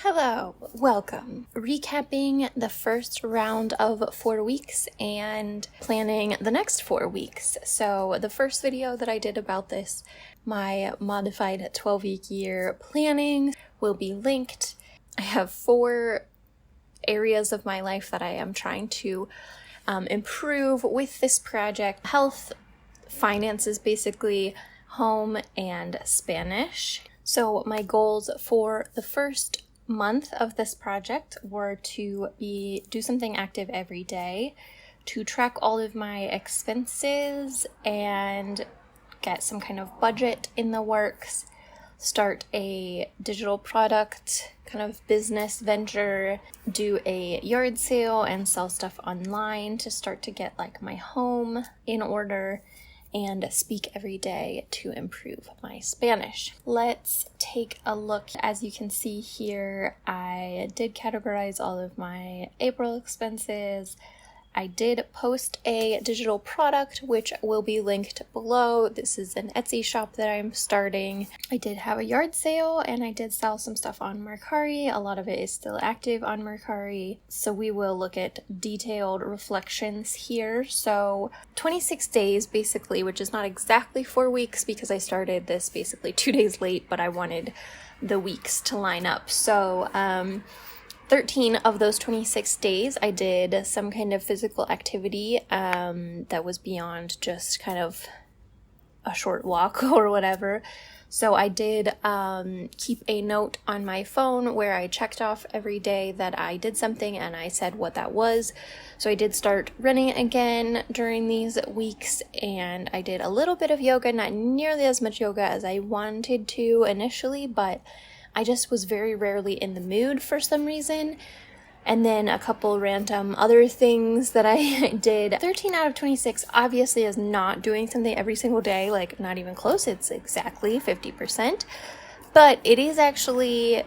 Hello, welcome. Recapping the first round of 4 weeks and planning the next 4 weeks. So the first video that I did about this, my modified 12-week year planning, will be linked. I have 4 areas of my life that I am trying to improve with this project: health, finances, basically, home, and Spanish. So my goals for the first month of this project were to do something active every day, to track all of my expenses and get some kind of budget in the works, start a digital product kind of business venture, do a yard sale and sell stuff online to start to get like my home in order, and speak every day to improve my Spanish. Let's take a look. As you can see here, I did categorize all of my April expenses. I did post a digital product, which will be linked below. This is an Etsy shop that I'm starting. I did have a yard sale and I did sell some stuff on Mercari. A lot of it is still active on Mercari. So we will look at detailed reflections here. So 26 days basically, which is not exactly 4 weeks because I started this basically 2 days late, but I wanted the weeks to line up. So 13 of those 26 days, I did some kind of physical activity that was beyond just kind of a short walk or whatever. So I did keep a note on my phone where I checked off every day that I did something and I said what that was. So I did start running again during these weeks, and I did a little bit of yoga, not nearly as much yoga as I wanted to initially, but I just was very rarely in the mood for some reason. And then a couple random other things that I did. 13 out of 26 obviously is not doing something every single day, like not even close. It's exactly 50%. But it is actually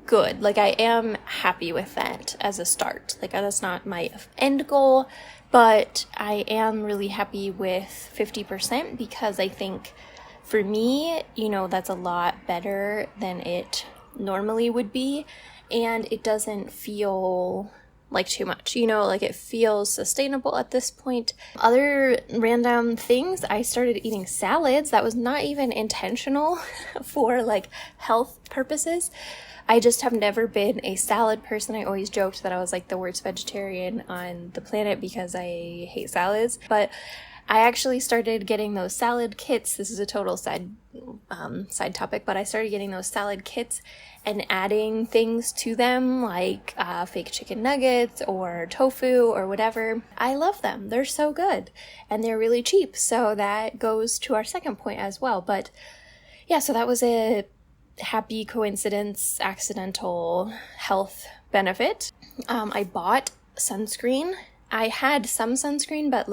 good. Like, I am happy with that as a start. Like, that's not my end goal, but I am really happy with 50% because I think for me, that's a lot better than it normally would be, and it doesn't feel like too much, like it feels sustainable at this point. Other random things, I started eating salads. That was not even intentional for like health purposes. I just have never been a salad person. I always joked that I was like the worst vegetarian on the planet because I hate salads, but I actually started getting those salad kits. This is a total side topic, but I started getting those salad kits and adding things to them like fake chicken nuggets or tofu or whatever. I love them. They're so good and they're really cheap. So that goes to our second point as well. But yeah, so that was a happy coincidence, accidental health benefit. I bought sunscreen. I had some sunscreen, but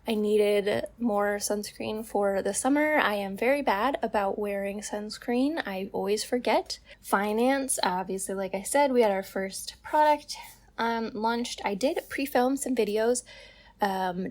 I needed more sunscreen for the summer. I am very bad about wearing sunscreen. I always forget. Finance, obviously, like I said, we had our first product launched. I did pre-film some videos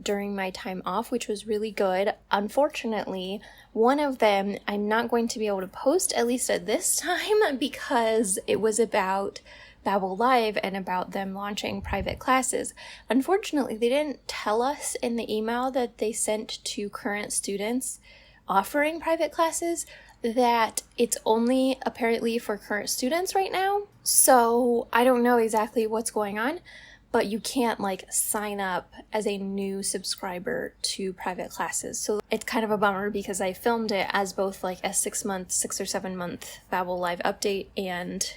during my time off, which was really good. Unfortunately, one of them I'm not going to be able to post, at least at this time, because it was about Babbel Live and about them launching private classes. Unfortunately, they didn't tell us in the email that they sent to current students offering private classes that it's only apparently for current students right now. So I don't know exactly what's going on, but you can't sign up as a new subscriber to private classes. So it's kind of a bummer because I filmed it as both a 6 or 7 month Babbel Live update and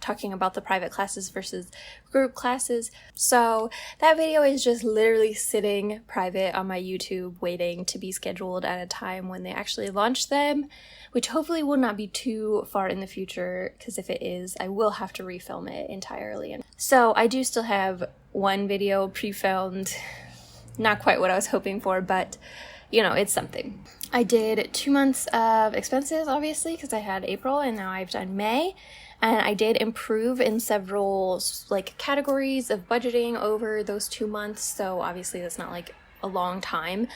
talking about the private classes versus group classes. So that video is just literally sitting private on my YouTube waiting to be scheduled at a time when they actually launch them, which hopefully will not be too far in the future, because if it is, I will have to refilm it entirely. So I do still have one video pre-filmed, not quite what I was hoping for, but it's something. I did 2 months of expenses, obviously, because I had April and now I've done May. And I did improve in several categories of budgeting over those 2 months. So obviously that's not a long time,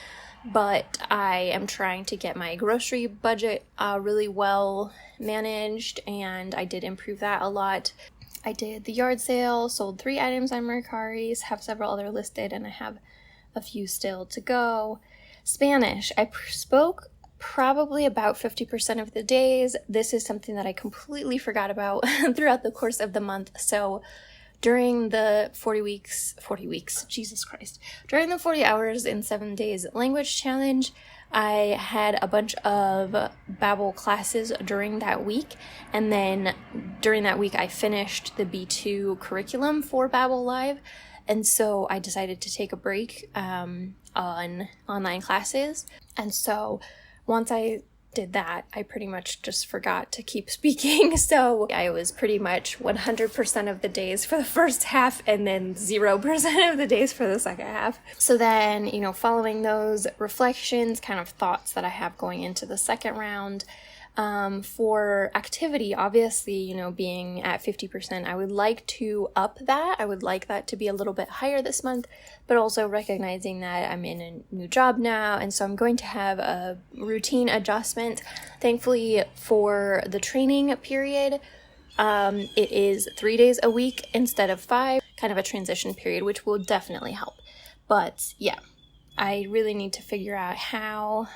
but I am trying to get my grocery budget really well managed, and I did improve that a lot. I did the yard sale, sold 3 items on Mercari, have several other listed, and I have a few still to go. Spanish, I spoke probably about 50% of the days. This is something that I completely forgot about throughout the course of the month. So during the 40 weeks, Jesus Christ, during the 40 hours in 7 days language challenge, I had a bunch of Babbel classes during that week, and then during that week I finished the B2 curriculum for Babbel Live, and so I decided to take a break on online classes. And so once I did that, I pretty much just forgot to keep speaking. So I was pretty much 100% of the days for the first half and then 0% of the days for the second half. So then, following those reflections, kind of thoughts that I have going into the second round, for activity, obviously, being at 50%, I would like to up that. I would like that to be a little bit higher this month, but also recognizing that I'm in a new job now, and so I'm going to have a routine adjustment. Thankfully, for the training period, it is 3 days a week instead of 5, kind of a transition period, which will definitely help. But yeah, I really need to figure out how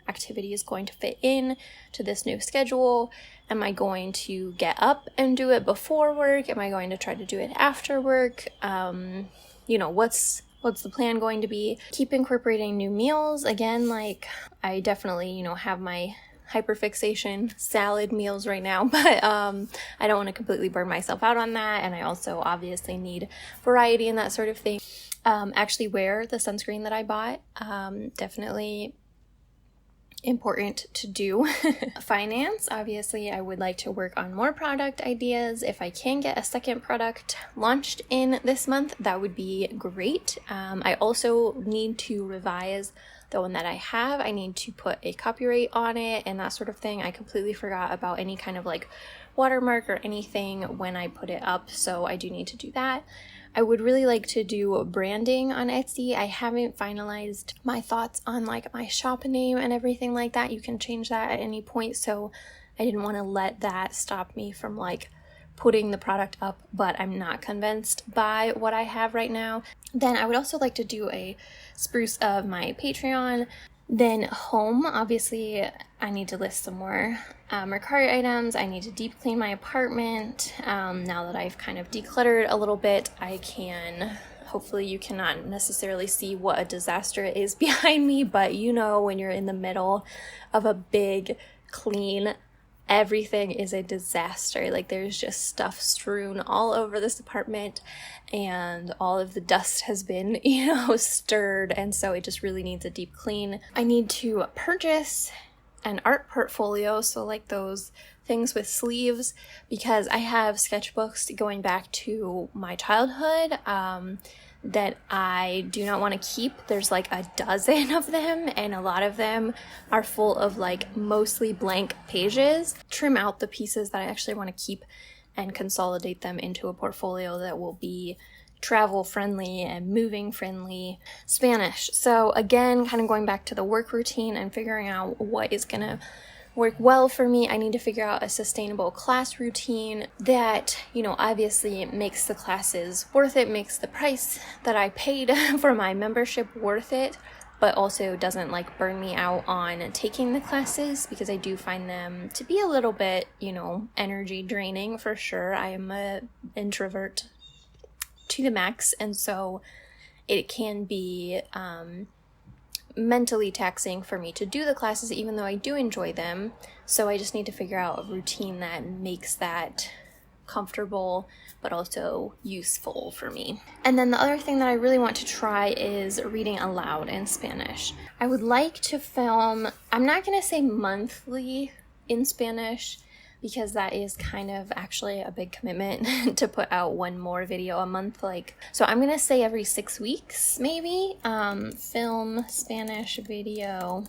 activity is going to fit in to this new schedule. Am I going to get up and do it before work? Am I going to try to do it after work? What's the plan going to be? Keep incorporating new meals. Again, I definitely, have my hyperfixation salad meals right now, but I don't want to completely burn myself out on that. And I also obviously need variety and that sort of thing. Actually wear the sunscreen that I bought. Definitely important to do. Finance, obviously I would like to work on more product ideas. If I can get a second product launched in this month, that would be great. I also need to revise the one that I have. I need to put a copyright on it and that sort of thing. I completely forgot about any kind of watermark or anything when I put it up, so I do need to do that. I would really like to do branding on Etsy. I haven't finalized my thoughts on my shop name and everything like that. You can change that at any point, so I didn't want to let that stop me from putting the product up, but I'm not convinced by what I have right now. Then I would also like to do a spruce of my Patreon. Then home, obviously I need to list some more Mercari items. I need to deep clean my apartment. Now that I've kind of decluttered a little bit, I can, hopefully you cannot necessarily see what a disaster it is behind me, but when you're in the middle of a big clean, everything is a disaster. There's just stuff strewn all over this apartment, and all of the dust has been, stirred, and so it just really needs a deep clean. I need to purchase an art portfolio, so those things with sleeves, because I have sketchbooks going back to my childhood that I do not want to keep. There's a dozen of them, and a lot of them are full of mostly blank pages. Trim out the pieces that I actually want to keep and consolidate them into a portfolio that will be travel friendly and moving friendly. Spanish. So again, kind of going back to the work routine and figuring out what is gonna work well for me. I need to figure out a sustainable class routine that, obviously makes the classes worth it, makes the price that I paid for my membership worth it, but also doesn't burn me out on taking the classes, because I do find them to be a little bit, energy draining for sure. I am an introvert to the max, and so it can be mentally taxing for me to do the classes, even though I do enjoy them. So I just need to figure out a routine that makes that comfortable but also useful for me. And then the other thing that I really want to try is reading aloud in Spanish. I would like to film, I'm not going to say monthly in Spanish, because that is kind of actually a big commitment to put out one more video a month. So I'm gonna say every 6 weeks, maybe, film Spanish video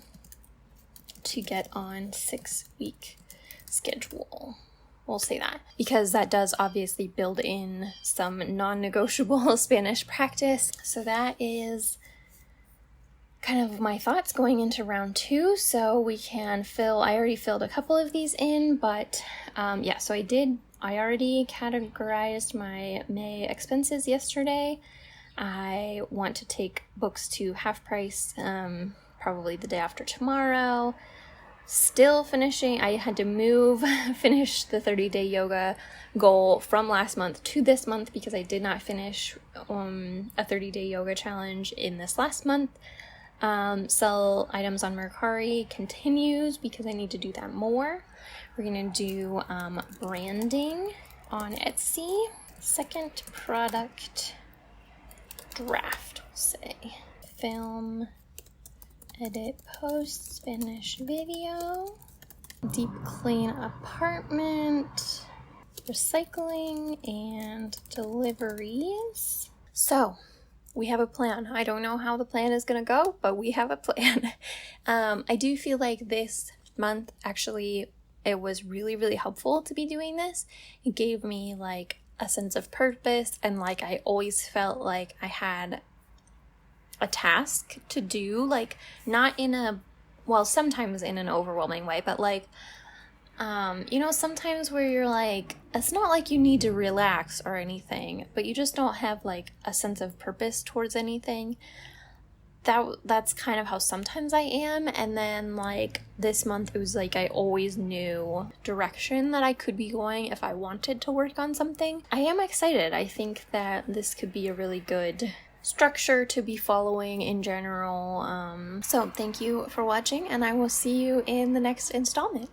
to get on 6-week schedule. We'll say that, because that does obviously build in some non-negotiable Spanish practice. So that is kind of my thoughts going into round 2, so we can I already filled a couple of these in, but yeah, so I already categorized my May expenses yesterday. I want to take books to half price probably the day after tomorrow. Still finishing, I had to finish the 30-day yoga goal from last month to this month because I did not finish a 30-day yoga challenge in this last month. Sell items on Mercari continues because I need to do that more. We're gonna do branding on Etsy. Second product, draft, we'll say. Film, edit, post, finish video, deep clean apartment, recycling, and deliveries. So we have a plan. I don't know how the plan is gonna go, but we have a plan. I do feel like this month, actually, it was really, really helpful to be doing this. It gave me like a sense of purpose, and like I always felt like I had a task to do, like not in a, well, sometimes in an overwhelming way, but like you know, sometimes where you're like, it's not like you need to relax or anything, but you just don't have like a sense of purpose towards anything. That's kind of how sometimes I am. And then like this month, it was like I always knew direction that I could be going if I wanted to work on something. I am excited. I think that this could be a really good structure to be following in general. So thank you for watching, and I will see you in the next installment.